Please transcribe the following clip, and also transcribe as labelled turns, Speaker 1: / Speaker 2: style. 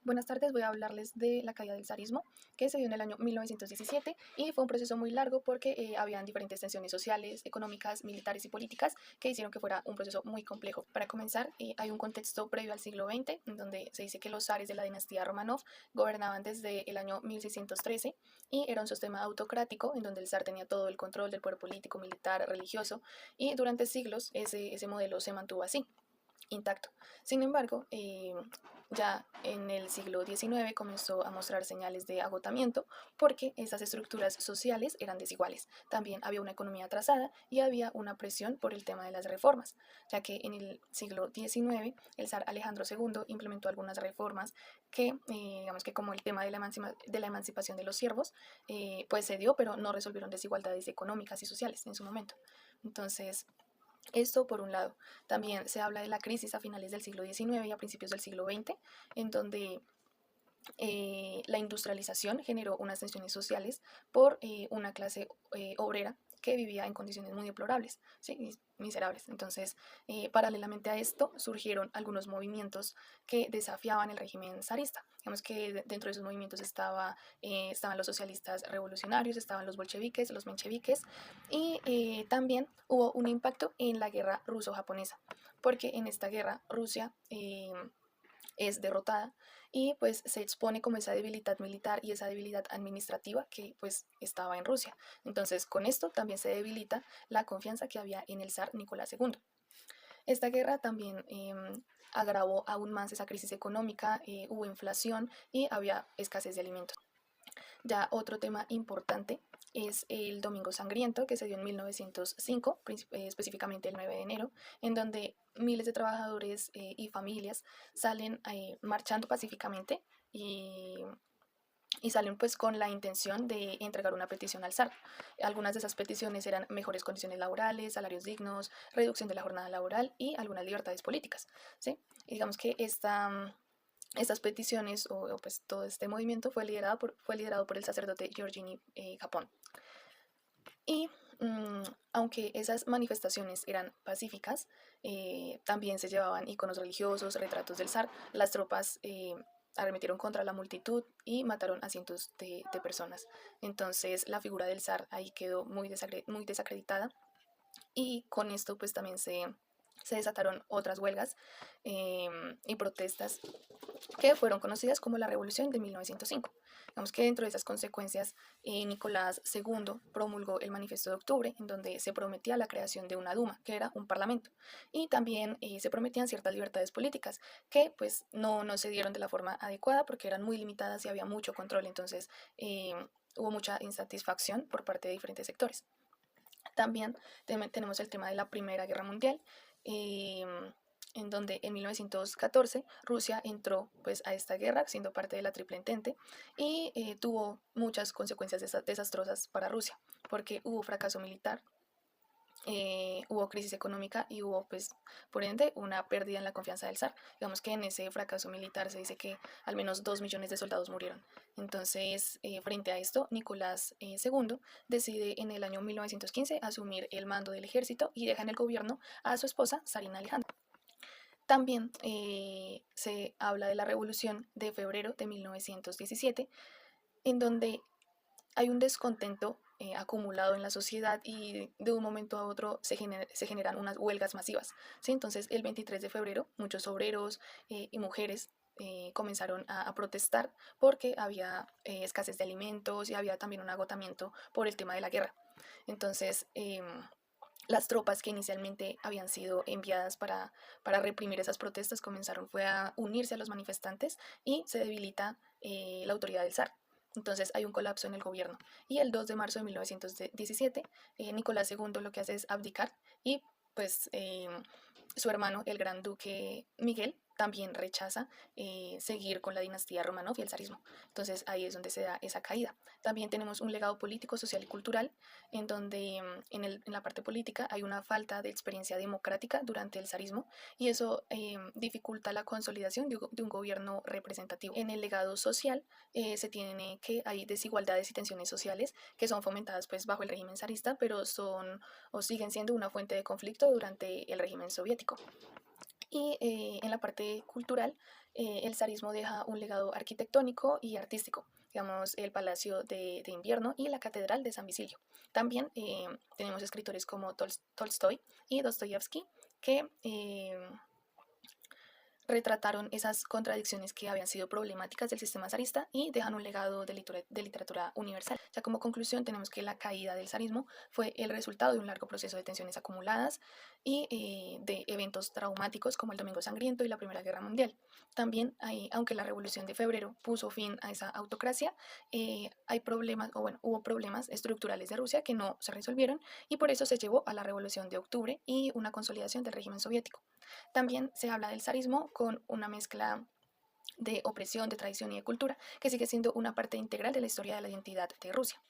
Speaker 1: Buenas tardes, voy a hablarles de la caída del zarismo, que se dio en el año 1917 y fue un proceso muy largo porque habían diferentes tensiones sociales, económicas, militares y políticas que hicieron que fuera un proceso muy complejo. Para comenzar, hay un contexto previo al siglo XX, en donde se dice que los zares de la dinastía Romanov gobernaban desde el año 1613 y era un sistema autocrático en donde el zar tenía todo el control del poder político, militar, religioso, y durante siglos ese modelo se mantuvo así intacto. Sin embargo, ya en el siglo XIX comenzó a mostrar señales de agotamiento porque esas estructuras sociales eran desiguales. También había una economía atrasada y había una presión por el tema de las reformas, ya que en el siglo XIX el zar Alejandro II implementó algunas reformas que, digamos que como el tema de la emancipación de los siervos, pues se dio, pero no resolvieron desigualdades económicas y sociales en su momento. Entonces, esto por un lado. También se habla de la crisis a finales del siglo XIX y a principios del siglo XX, en donde la industrialización generó unas tensiones sociales por una clase obrera que vivía en condiciones muy deplorables, ¿sí? Miserables. Entonces, paralelamente a esto, surgieron algunos movimientos que desafiaban el régimen zarista. Digamos que dentro de esos movimientos estaban los socialistas revolucionarios, estaban los bolcheviques, los mencheviques, y también hubo un impacto en la guerra ruso-japonesa, porque en esta guerra Rusia es derrotada y pues se expone como esa debilidad militar y esa debilidad administrativa que pues estaba en Rusia. Entonces con esto también se debilita la confianza que había en el zar Nicolás II. Esta guerra también agravó aún más esa crisis económica, hubo inflación y había escasez de alimentos. Ya otro tema importante es el Domingo Sangriento, que se dio en 1905, específicamente el 9 de enero, en donde miles de trabajadores y familias salen marchando pacíficamente y salen pues con la intención de entregar una petición al zar. Algunas de esas peticiones eran mejores condiciones laborales, salarios dignos, reducción de la jornada laboral y algunas libertades políticas, ¿sí? Y digamos que estas peticiones pues todo este movimiento fue liderado por el sacerdote Giorgini Japón. Y aunque esas manifestaciones eran pacíficas, también se llevaban iconos religiosos, retratos del zar. Las tropas arremetieron contra la multitud y mataron a cientos de personas. Entonces la figura del zar ahí quedó muy desacreditada y con esto pues también se desataron otras huelgas y protestas que fueron conocidas como la Revolución de 1905. Digamos que dentro de esas consecuencias, Nicolás II promulgó el Manifiesto de Octubre, en donde se prometía la creación de una Duma, que era un parlamento, y también se prometían ciertas libertades políticas, que pues no se dieron de la forma adecuada porque eran muy limitadas y había mucho control, entonces hubo mucha insatisfacción por parte de diferentes sectores. También tenemos el tema de la Primera Guerra Mundial, eh, en donde en 1914 Rusia entró pues, a esta guerra siendo parte de la Triple Entente y tuvo muchas consecuencias desastrosas para Rusia, porque hubo fracaso militar, hubo crisis económica y hubo, pues, por ende, una pérdida en la confianza del zar. Digamos que en ese fracaso militar se dice que al menos 2 millones de soldados murieron. Entonces, frente a esto, Nicolás II decide en el año 1915 asumir el mando del ejército y deja en el gobierno a su esposa, Zarina Alejandra. También se habla de la Revolución de febrero de 1917, en donde hay un descontento acumulado en la sociedad y de un momento a otro se generan unas huelgas masivas, ¿sí? Entonces el 23 de febrero muchos obreros y mujeres comenzaron a protestar porque había escasez de alimentos y había también un agotamiento por el tema de la guerra. Entonces las tropas que inicialmente habían sido enviadas para reprimir esas protestas fue a unirse a los manifestantes y se debilita la autoridad del zar. Entonces hay un colapso en el gobierno. Y el 2 de marzo de 1917, Nicolás II lo que hace es abdicar y pues su hermano, el gran duque Miguel, también rechaza seguir con la dinastía Romanov y el zarismo. Entonces ahí es donde se da esa caída. También tenemos un legado político, social y cultural, en donde en la parte política hay una falta de experiencia democrática durante el zarismo y eso dificulta la consolidación de un gobierno representativo. En el legado social se tiene que hay desigualdades y tensiones sociales que son fomentadas pues bajo el régimen zarista, pero son o siguen siendo una fuente de conflicto durante el régimen soviético. Y en la parte cultural, el zarismo deja un legado arquitectónico y artístico, digamos el Palacio de Invierno y la Catedral de San Vicilio. También tenemos escritores como Tolstoy y Dostoyevsky que retrataron esas contradicciones que habían sido problemáticas del sistema zarista y dejan un legado de literatura universal. Ya como conclusión tenemos que la caída del zarismo fue el resultado de un largo proceso de tensiones acumuladas y de eventos traumáticos como el Domingo Sangriento y la Primera Guerra Mundial. También, aunque la Revolución de Febrero puso fin a esa autocracia, hay problemas, o bueno, hubo problemas estructurales de Rusia que no se resolvieron y por eso se llevó a la Revolución de Octubre y una consolidación del régimen soviético. También se habla del zarismo con una mezcla de opresión, de tradición y de cultura, que sigue siendo una parte integral de la historia de la identidad de Rusia.